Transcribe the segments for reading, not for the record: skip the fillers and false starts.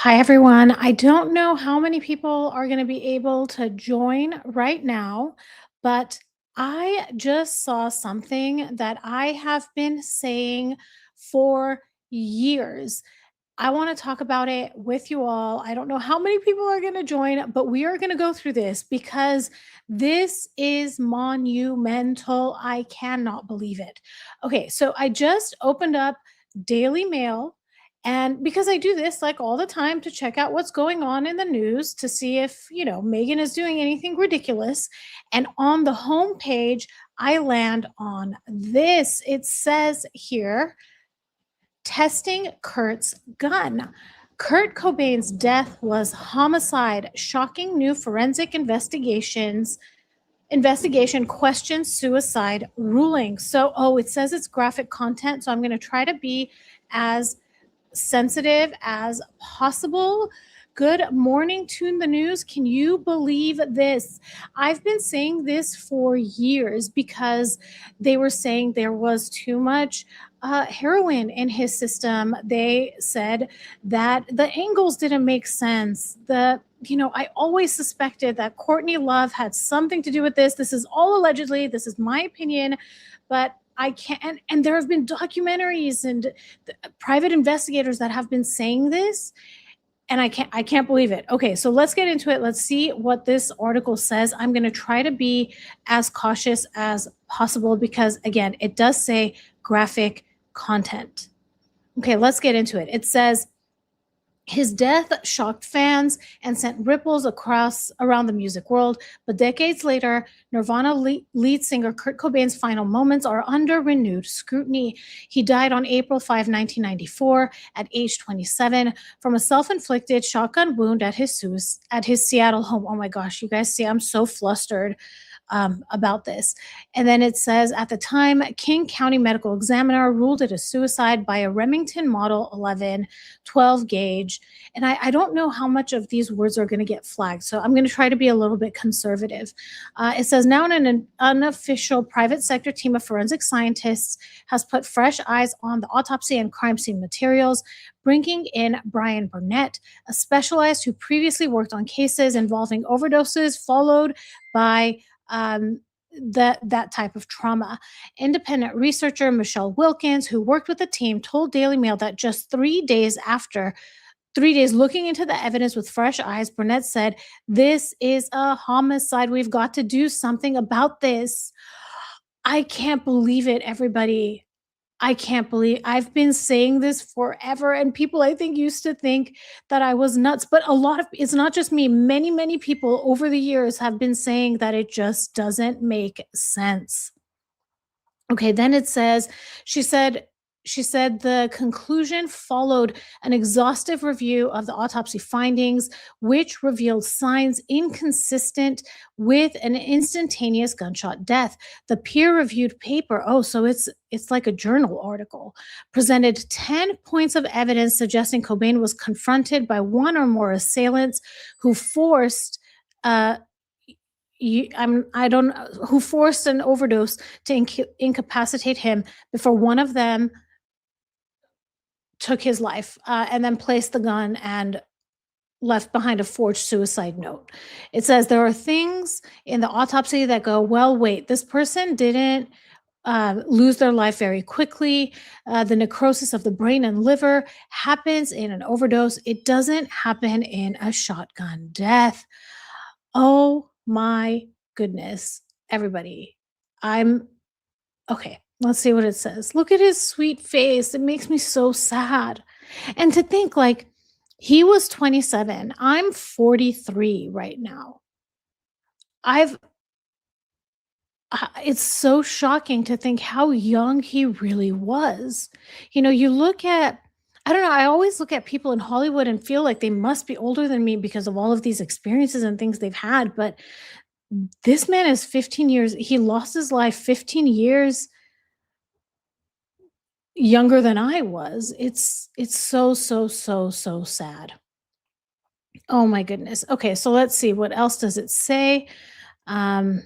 Hi, everyone. I don't know how many people are going to be able to join right now, but I just saw something that I have been saying for years. I want to talk about it with you all. I don't know how many people are going to join, but we are going to go through this because this is monumental. I cannot believe it. Okay, so I just opened up Daily Mail. And because I do this like all the time to check out what's going on in the news to see if, Megan is doing anything ridiculous. And on the home page, I land on this. It says here, testing Kurt's gun. Kurt Cobain's death was homicide. Shocking new forensic investigation questions suicide ruling. So, it says it's graphic content. So I'm going to try to be as sensitive as possible. Good morning, Tune the News. Can you believe this? I've been saying this for years because they were saying there was too much heroin in his system. They said that the angles didn't make sense. I always suspected that Courtney Love had something to do with this. This is all allegedly. This is my opinion, but I can't. And there have been documentaries and private investigators that have been saying this, and I can't believe it. Okay, so let's get into it. Let's see what this article says. I'm going to try to be as cautious as possible because again, it does say graphic content. Okay, let's get into it. It says his death shocked fans and sent ripples around the music world, but decades later, Nirvana lead singer Kurt Cobain's final moments are under renewed scrutiny. He died on April 5, 1994, at age 27, from a self-inflicted shotgun wound at his Seattle home. Oh my gosh, you guys see, I'm so flustered about this. And then it says at the time, King County Medical Examiner ruled it a suicide by a Remington Model 11 12 gauge. And I don't know how much of these words are going to get flagged. So I'm going to try to be a little bit conservative. It says now an unofficial private sector team of forensic scientists has put fresh eyes on the autopsy and crime scene materials, bringing in Brian Burnett, a specialist who previously worked on cases involving overdoses followed by that type of trauma. Independent researcher Michelle Wilkins, who worked with the team, told Daily Mail that just 3 days looking into the evidence with fresh eyes, Burnett said, "This is a homicide. We've got to do something about this." I can't believe it, everybody. I can't believe I've been saying this forever, and people I think used to think that I was nuts, but it's not just me. Many, many people over the years have been saying that it just doesn't make sense. Okay, then it says she said she said the conclusion followed an exhaustive review of the autopsy findings, which revealed signs inconsistent with an instantaneous gunshot death. The peer-reviewed paper, so it's like a journal article, presented 10 points of evidence suggesting Cobain was confronted by one or more assailants who forced uh, I don't who forced an overdose to incapacitate him before one of them took his life, and then placed the gun and left behind a forged suicide note. It says there are things in the autopsy that go, well, wait, this person didn't lose their life very quickly. The necrosis of the brain and liver happens in an overdose. It doesn't happen in a shotgun death. Oh my goodness, everybody. I'm okay. Let's see what it says. Look at his sweet face. It makes me so sad. And to think like he was 27. I'm 43 right now. I've it's so shocking to think how young he really was. You look at I don't know, I always look at people in Hollywood and feel like they must be older than me because of all of these experiences and things they've had, but this man is 15 years he lost his life 15 years younger than I was. It's so, so, so, so sad. Oh my goodness. Okay, so let's see, what else does it say? Um,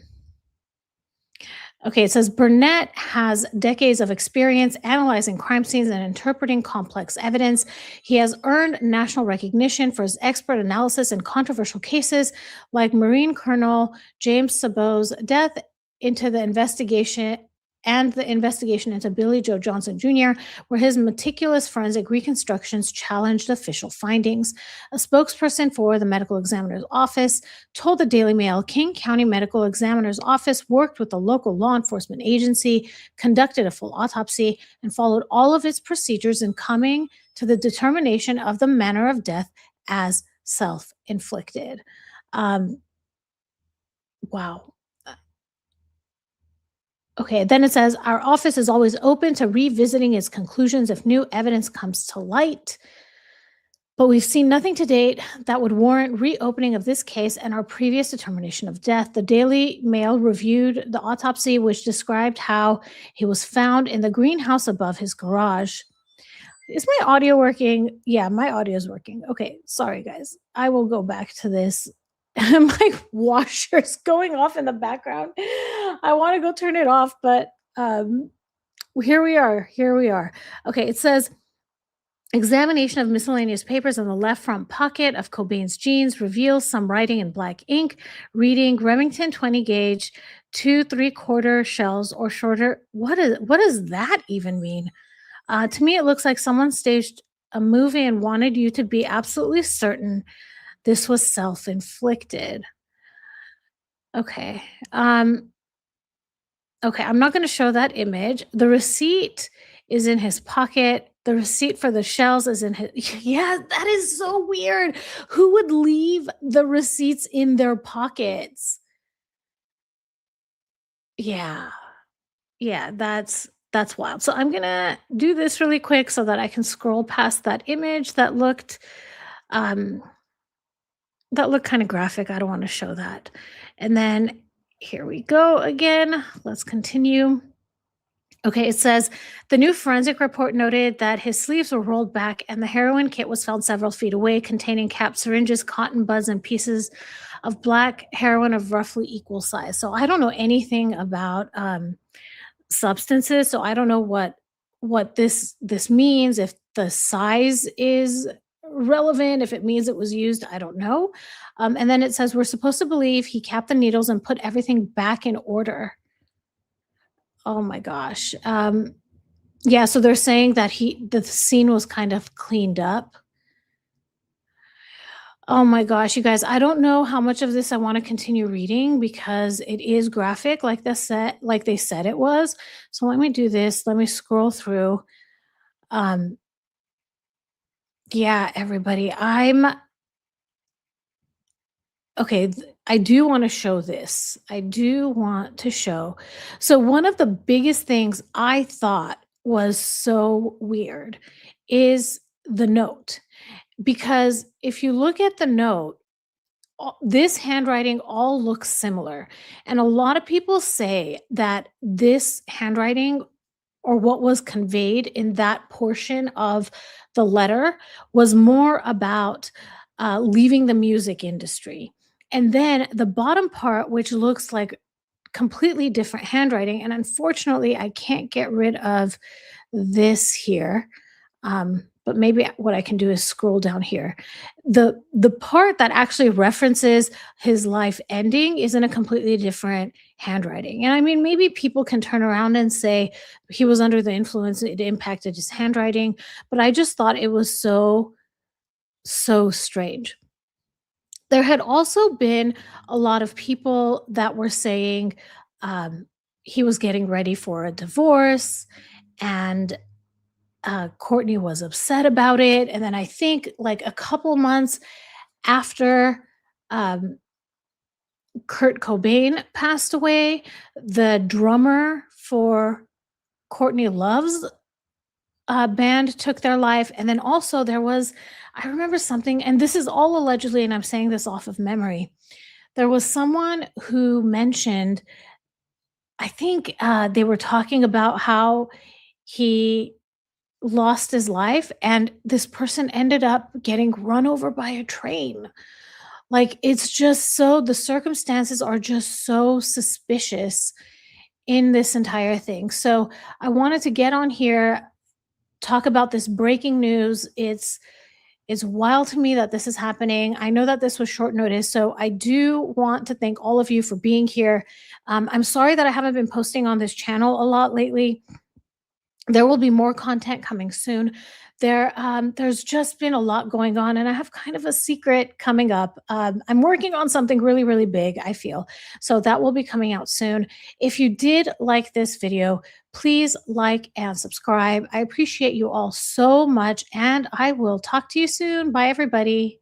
Okay, it says Burnett has decades of experience analyzing crime scenes and interpreting complex evidence. He has earned national recognition for his expert analysis in controversial cases like Marine Colonel James Sabo's death into the investigation and the investigation into Billy Joe Johnson Jr., where his meticulous forensic reconstructions challenged official findings. A spokesperson for the medical examiner's office told the Daily Mail King County Medical Examiner's Office worked with the local law enforcement agency, conducted a full autopsy, and followed all of its procedures in coming to the determination of the manner of death as self inflicted. Um, wow. Okay, then it says our office is always open to revisiting its conclusions if new evidence comes to light. But we've seen nothing to date that would warrant reopening of this case and our previous determination of death. The Daily Mail reviewed the autopsy, which described how he was found in the greenhouse above his garage. Is my audio working? Yeah, my audio is working. Okay, sorry guys. I will go back to this. My washer's going off in the background. I want to go turn it off, but here we are. Here we are. Okay, it says examination of miscellaneous papers in the left front pocket of Cobain's jeans reveals some writing in black ink, reading Remington 20 gauge, 2 3/4 shells or shorter. What does that even mean? To me, it looks like someone staged a movie and wanted you to be absolutely certain this was self-inflicted. Okay. Okay, I'm not going to show that image. The receipt is in his pocket. The receipt for the shells is in his. Yeah, that is so weird. Who would leave the receipts in their pockets? Yeah. Yeah, that's wild. So I'm going to do this really quick so that I can scroll past that image um that looked kind of graphic. I don't want to show that. And then here we go again. Let's continue. Okay, it says the new forensic report noted that his sleeves were rolled back and the heroin kit was found several feet away, containing capped syringes, cotton buds, and pieces of black heroin of roughly equal size. So I don't know anything about substances, so I don't know what this means. If the size is relevant, if it means it was used, I don't know. And then it says we're supposed to believe he capped the needles and put everything back in order. Oh my gosh. Yeah, so they're saying that the scene was kind of cleaned up. Oh my gosh, you guys, I don't know how much of this I want to continue reading because it is graphic like they said it was. So let me do this. Let me scroll through. Um yeah, everybody. Okay, I do want to show this. I do want to show. So one of the biggest things I thought was so weird is the note. Because if you look at the note, this handwriting all looks similar. And a lot of people say that this handwriting or what was conveyed in that portion of the letter was more about leaving the music industry. And then the bottom part, which looks like completely different handwriting. And unfortunately, I can't get rid of this here. But maybe what I can do is scroll down here. The part that actually references his life ending is in a completely different handwriting. And I mean, maybe people can turn around and say he was under the influence, it impacted his handwriting, but I just thought it was so strange. There had also been a lot of people that were saying um, he was getting ready for a divorce and Courtney was upset about it. And then I think like a couple months after um, Kurt Cobain passed away, the drummer for Courtney Love's band took their life. And then also there was, I remember something, and this is all allegedly, and I'm saying this off of memory. There was someone who mentioned, I think they were talking about how he lost his life and this person ended up getting run over by a train. Like it's just so the circumstances are just so suspicious in this entire thing. So I wanted to get on here, talk about this breaking news. It's wild to me that this is happening. I know that this was short notice, so I do want to thank all of you for being here. I'm sorry that I haven't been posting on this channel a lot lately. There will be more content coming soon. There's just been a lot going on, and I have kind of a secret coming up. I'm working on something really, really big, I feel. So that will be coming out soon. If you did like this video, please like and subscribe. I appreciate you all so much, and I will talk to you soon. Bye, everybody.